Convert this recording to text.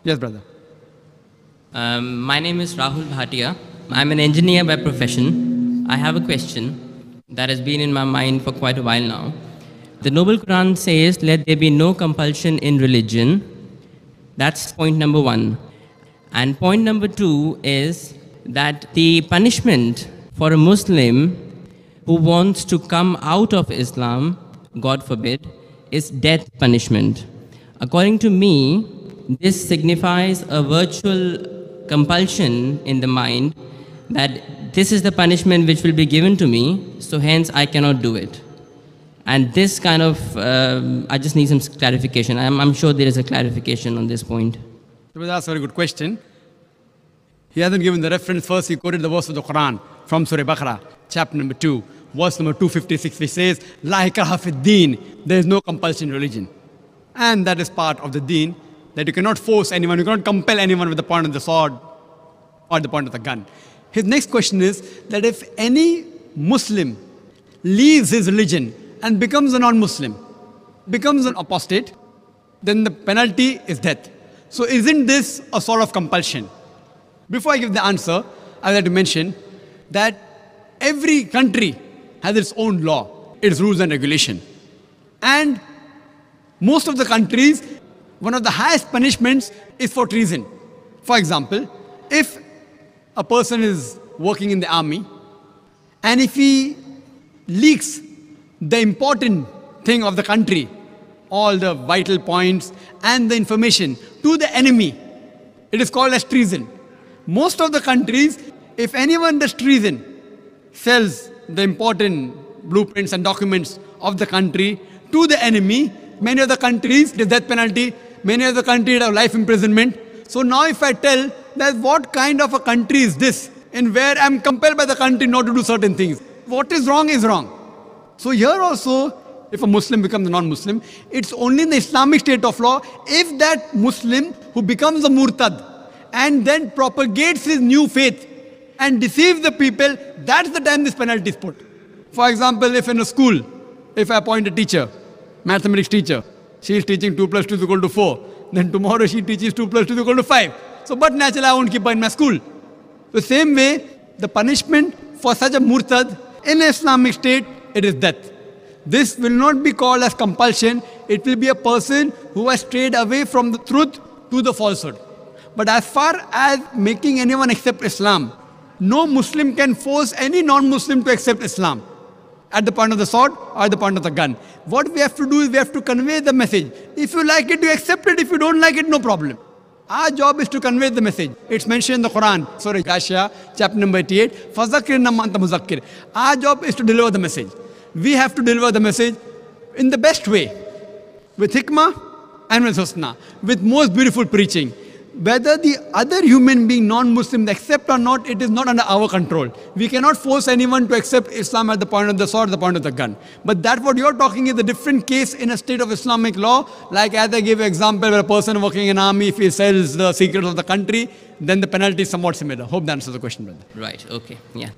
Yes, brother. My name is Rahul Bhatia. I'm an engineer by profession. I have a question that has been in my mind for quite a while now. The Noble Quran says, let there be no compulsion in religion. That's point number one. And point number two is that the punishment for a Muslim who wants to come out of Islam, God forbid, is death punishment. According to me, this signifies a virtual compulsion in the mind that this is the punishment which will be given to me, so hence I cannot do it. And this kind of, I just need some clarification. I'm sure there is a clarification on this point. That's a very good question. He hasn't given the reference. First, he quoted the verse of the Quran from Surah Baqarah, chapter number 2, verse number 256, which says, La ikraha fid deen, there is no compulsion in religion. And that is part of the deen, that you cannot force anyone, you cannot compel anyone with the point of the sword or the point of the gun. His next question is that if any Muslim leaves his religion and becomes a non-Muslim, becomes an apostate, then the penalty is death. So isn't this a sort of compulsion? Before I give the answer, I would like to mention that every country has its own law, its rules and regulation. And most of the countries, one of the highest punishments is for treason. For example, if a person is working in the army and if he leaks the important thing of the country, all the vital points and the information to the enemy, it is called as treason. Most of the countries, if anyone does treason, sells the important blueprints and documents of the country to the enemy, many of the countries, the death penalty, many of the countries have life imprisonment. So now if I tell that what kind of a country is this, in where I am compelled by the country not to do certain things, what is wrong is wrong. So here also, if a Muslim becomes a non-Muslim, it's only in the Islamic state of law if that Muslim who becomes a murtad and then propagates his new faith and deceives the people, that's the time this penalty is put. For example, if in a school, if I appoint a teacher, mathematics teacher, she is teaching 2 plus 2 is equal to 4. Then tomorrow she teaches 2 plus 2 is equal to 5. So, but naturally I won't keep her in my school. The same way, the punishment for such a murtad in Islamic state, it is death. This will not be called as compulsion. It will be a person who has strayed away from the truth to the falsehood. But as far as making anyone accept Islam, no Muslim can force any non-Muslim to accept Islam at the point of the sword or at the point of the gun. What we have to do is we have to convey the message. If you like it, you accept it. If you don't like it, no problem. Our job is to convey the message. It's mentioned in the Quran, Surah Ghashiyah, chapter number 88, فَذَكِّرْ نَمَّا أَنْتَ مُذَكِّرْ. Our job is to deliver the message. We have to deliver the message in the best way, with hikmah and with husna, with most beautiful preaching. Whether the other human being, non-Muslims, accept or not, it is not under our control. We cannot force anyone to accept Islam at the point of the sword, at the point of the gun. But that what you're talking is a different case in a state of Islamic law. Like as I gave an example where a person working in army, if he sells the secrets of the country, then the penalty is somewhat similar. Hope that answers the question, brother. Right, okay, yeah.